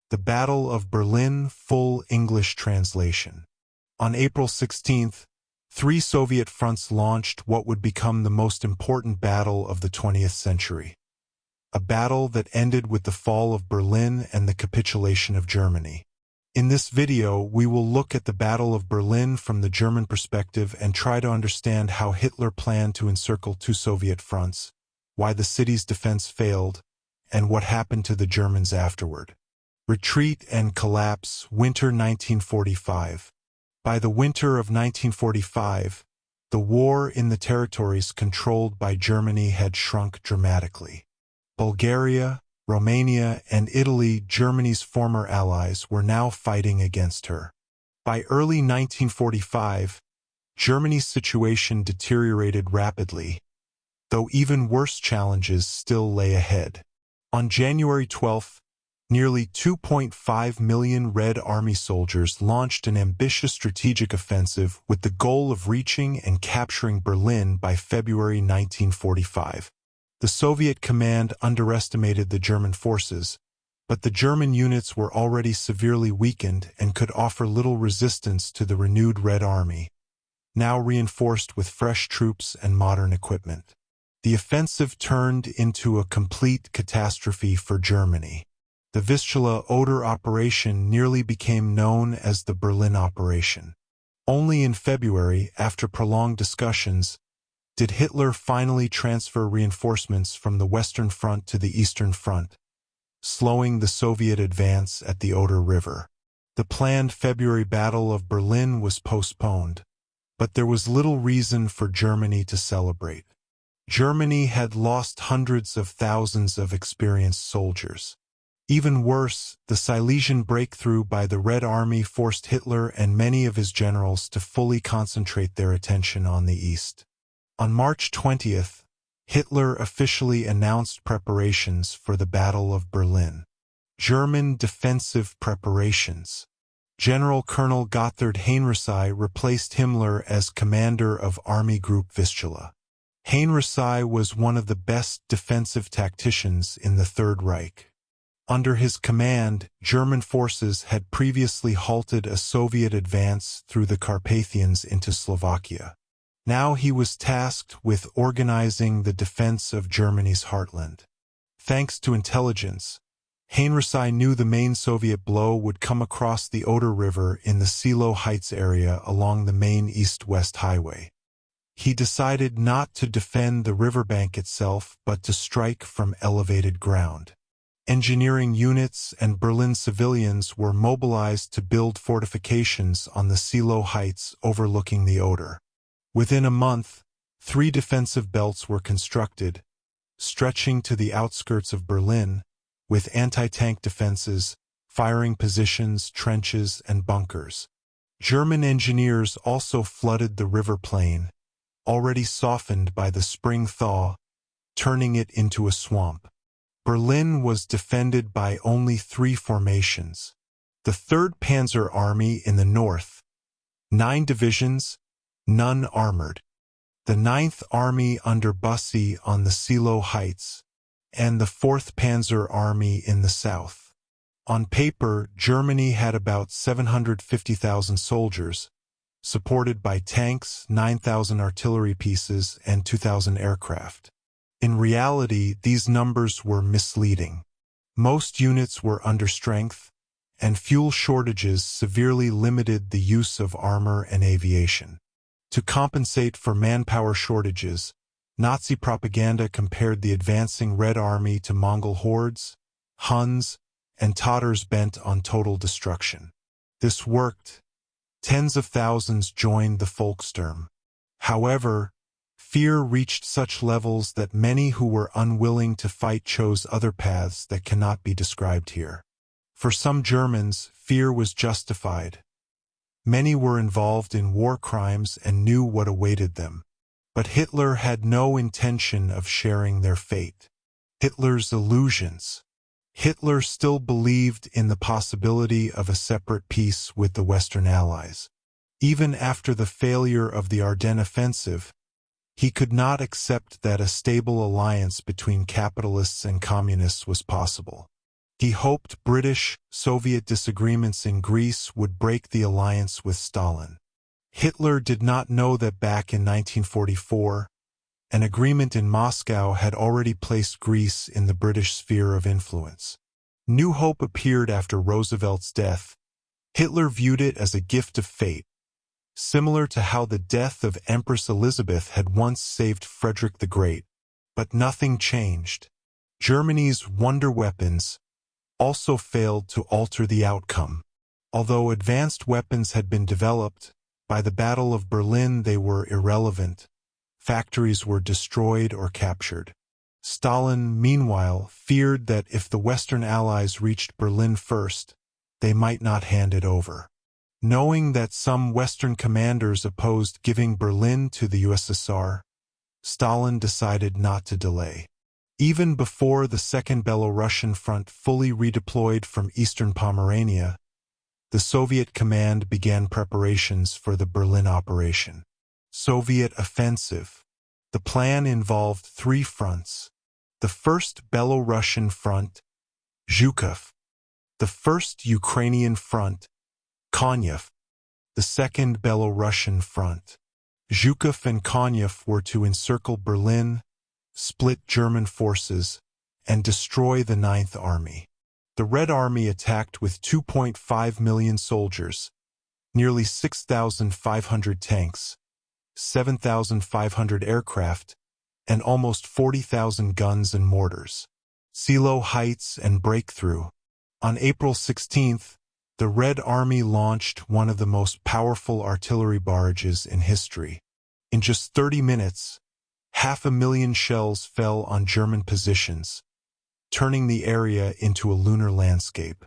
The Battle of Berlin, full English translation. On April 16, three Soviet fronts launched what would become the most important battle of the 20th century. A battle that ended with the fall of Berlin and the capitulation of Germany. In this video, we will look at the Battle of Berlin from the German perspective and try to understand how Hitler planned to encircle two Soviet fronts, why the city's defense failed, and what happened to the Germans afterward. Retreat and collapse, winter 1945. By the winter of 1945, the war in the territories controlled by Germany had shrunk dramatically. Bulgaria, Romania, and Italy, Germany's former allies, were now fighting against her. By early 1945, Germany's situation deteriorated rapidly, though even worse challenges still lay ahead. On January 12, nearly 2.5 million Red Army soldiers launched an ambitious strategic offensive with the goal of reaching and capturing Berlin by February 1945. The Soviet command underestimated the German forces, but the German units were already severely weakened and could offer little resistance to the renewed Red Army, now reinforced with fresh troops and modern equipment. The offensive turned into a complete catastrophe for Germany. The Vistula-Oder operation nearly became known as the Berlin Operation. Only in February, after prolonged discussions, did Hitler finally transfer reinforcements from the Western Front to the Eastern Front, slowing the Soviet advance at the Oder River. The planned February Battle of Berlin was postponed, but there was little reason for Germany to celebrate. Germany had lost hundreds of thousands of experienced soldiers. Even worse, the Silesian breakthrough by the Red Army forced Hitler and many of his generals to fully concentrate their attention on the east. On March 20th, Hitler officially announced preparations for the Battle of Berlin. German defensive preparations. General Colonel Gotthard Heinrichsay replaced Himmler as commander of Army Group Vistula. Heinrichsay was one of the best defensive tacticians in the Third Reich. Under his command, German forces had previously halted a Soviet advance through the Carpathians into Slovakia. Now he was tasked with organizing the defense of Germany's heartland. Thanks to intelligence, Heinrichsay knew the main Soviet blow would come across the Oder River in the Seelow Heights area along the main east-west highway. He decided not to defend the riverbank itself but to strike from elevated ground. Engineering units and Berlin civilians were mobilized to build fortifications on the Seelow Heights overlooking the Oder. Within a month, 3 defensive belts were constructed, stretching to the outskirts of Berlin, with anti-tank defenses, firing positions, trenches, and bunkers. German engineers also flooded the river plain, already softened by the spring thaw, turning it into a swamp. Berlin was defended by only 3 formations. The 3rd Panzer Army in the north, 9 divisions, none armored. The 9th Army under Bussy on the Seelow Heights, and the 4th Panzer Army in the south. On paper, Germany had about 750,000 soldiers, supported by tanks, 9,000 artillery pieces, and 2,000 aircraft. In reality, these numbers were misleading. Most units were under strength, and fuel shortages severely limited the use of armor and aviation. To compensate for manpower shortages, Nazi propaganda compared the advancing Red Army to Mongol hordes, Huns, and Tatars bent on total destruction. This worked. Tens of thousands joined the Volkssturm. However, fear reached such levels that many who were unwilling to fight chose other paths that cannot be described here. For some Germans, fear was justified. Many were involved in war crimes and knew what awaited them. But Hitler had no intention of sharing their fate. Hitler's illusions. Hitler still believed in the possibility of a separate peace with the Western Allies. Even after the failure of the Ardennes offensive, he could not accept that a stable alliance between capitalists and communists was possible. He hoped British-Soviet disagreements in Greece would break the alliance with Stalin. Hitler did not know that back in 1944, an agreement in Moscow had already placed Greece in the British sphere of influence. New hope appeared after Roosevelt's death. Hitler viewed it as a gift of fate, similar to how the death of Empress Elizabeth had once saved Frederick the Great. But nothing changed. Germany's wonder weapons also failed to alter the outcome. Although advanced weapons had been developed, by the Battle of Berlin they were irrelevant. Factories were destroyed or captured. Stalin, meanwhile, feared that if the Western Allies reached Berlin first, they might not hand it over. Knowing that some Western commanders opposed giving Berlin to the USSR, Stalin decided not to delay. Even before the Second Belorussian Front fully redeployed from eastern Pomerania, the Soviet command began preparations for the Berlin operation. Soviet offensive. The plan involved three fronts. The First Belorussian Front, Zhukov. The First Ukrainian Front, Konyev. The Second Belorussian Front. Zhukov and Konyev were to encircle Berlin, split German forces, and destroy the Ninth Army. The Red Army attacked with 2.5 million soldiers, nearly 6,500 tanks, 7,500 aircraft, and almost 40,000 guns and mortars. Seelow Heights and breakthrough. On April 16th, the Red Army launched one of the most powerful artillery barrages in history. In just 30 minutes, 500,000 shells fell on German positions, turning the area into a lunar landscape.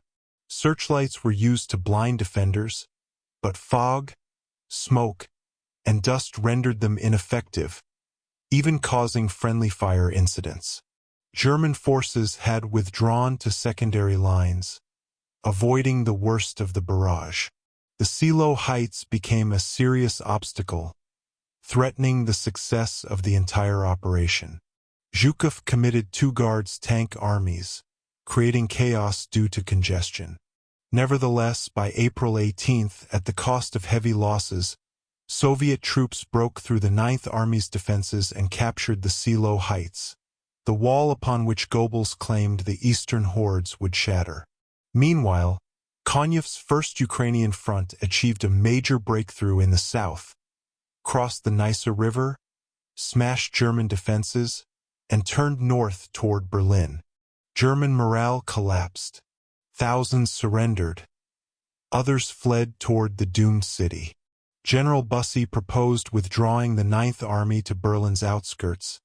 Searchlights were used to blind defenders, but fog, smoke, and dust rendered them ineffective, even causing friendly fire incidents. German forces had withdrawn to secondary lines, avoiding the worst of the barrage. The Seelow Heights became a serious obstacle, threatening the success of the entire operation. Zhukov committed two guards tank armies, creating chaos due to congestion. Nevertheless, by April 18th, at the cost of heavy losses, Soviet troops broke through the Ninth Army's defenses and captured the Seelow Heights, the wall upon which Goebbels claimed the eastern hordes would shatter. Meanwhile, Konyev's First Ukrainian Front achieved a major breakthrough in the south, crossed the Nysa River, smashed German defenses, and turned north toward Berlin. German morale collapsed. Thousands surrendered. Others fled toward the doomed city. General Bussy proposed withdrawing the Ninth Army to Berlin's outskirts,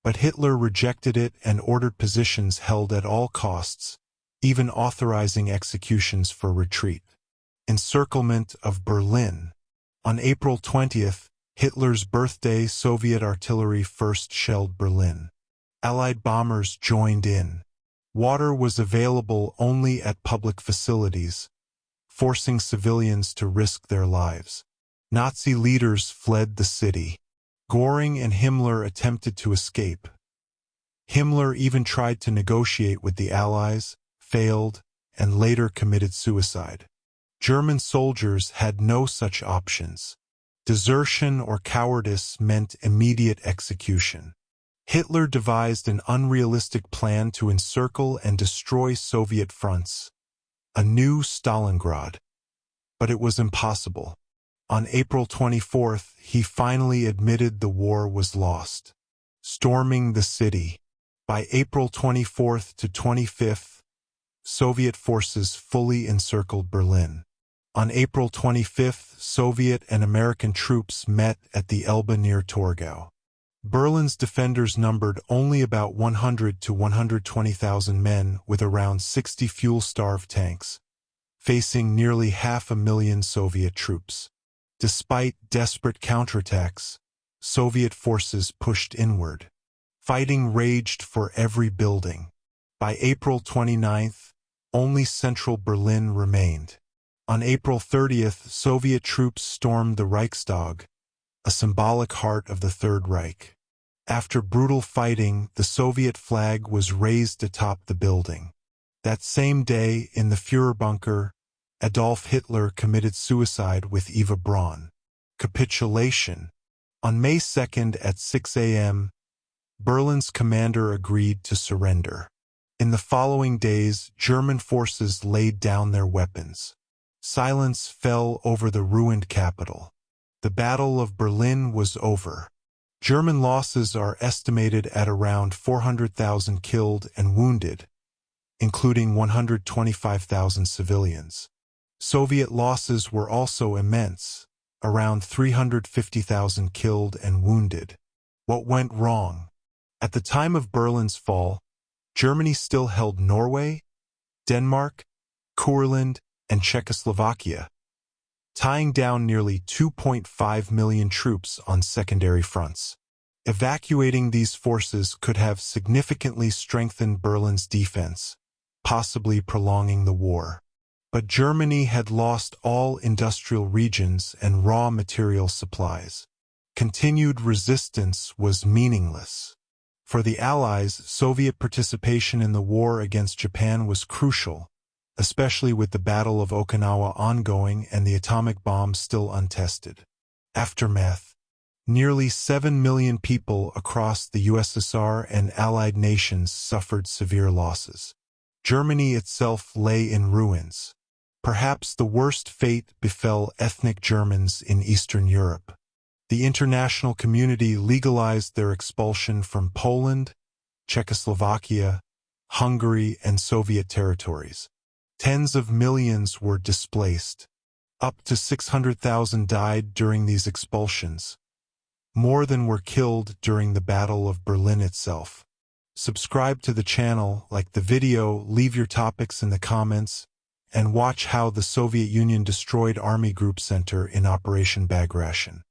but Hitler rejected it and ordered positions held at all costs, even authorizing executions for retreat. Encirclement of Berlin. On April 20th, Hitler's birthday, Soviet artillery first shelled Berlin. Allied bombers joined in. Water was available only at public facilities, forcing civilians to risk their lives. Nazi leaders fled the city. Göring and Himmler attempted to escape. Himmler even tried to negotiate with the Allies, failed, and later committed suicide. German soldiers had no such options. Desertion or cowardice meant immediate execution. Hitler devised an unrealistic plan to encircle and destroy Soviet fronts, a new Stalingrad. But it was impossible. On April 24th, he finally admitted the war was lost. Storming the city. By April 24th to 25th, Soviet forces fully encircled Berlin. On April 25th, Soviet and American troops met at the Elbe near Torgau. Berlin's defenders numbered only about 100 to 120,000 men with around 60 fuel-starved tanks, facing nearly 500,000 Soviet troops. Despite desperate counterattacks, Soviet forces pushed inward. Fighting raged for every building. By April 29th, only central Berlin remained. On April 30th, Soviet troops stormed the Reichstag, a symbolic heart of the Third Reich. After brutal fighting, the Soviet flag was raised atop the building. That same day, in the Führerbunker, Adolf Hitler committed suicide with Eva Braun. Capitulation. On May 2nd at 6 a.m., Berlin's commander agreed to surrender. In the following days, German forces laid down their weapons. Silence fell over the ruined capital. The Battle of Berlin was over. German losses are estimated at around 400,000 killed and wounded, including 125,000 civilians. Soviet losses were also immense, around 350,000 killed and wounded. What went wrong? At the time of Berlin's fall, Germany still held Norway, Denmark, Courland, and Czechoslovakia, tying down nearly 2.5 million troops on secondary fronts. Evacuating these forces could have significantly strengthened Berlin's defense, possibly prolonging the war. But Germany had lost all industrial regions and raw material supplies. Continued resistance was meaningless. For the Allies, Soviet participation in the war against Japan was crucial, especially with the Battle of Okinawa ongoing and the atomic bomb still untested. Aftermath. Nearly 7 million people across the USSR and Allied nations suffered severe losses. Germany itself lay in ruins. Perhaps the worst fate befell ethnic Germans in Eastern Europe. The international community legalized their expulsion from Poland, Czechoslovakia, Hungary, and Soviet territories. Tens of millions were displaced. Up to 600,000 died during these expulsions. More than were killed during the Battle of Berlin itself. Subscribe to the channel, like the video, leave your topics in the comments, and watch how the Soviet Union destroyed Army Group Center in Operation Bagration.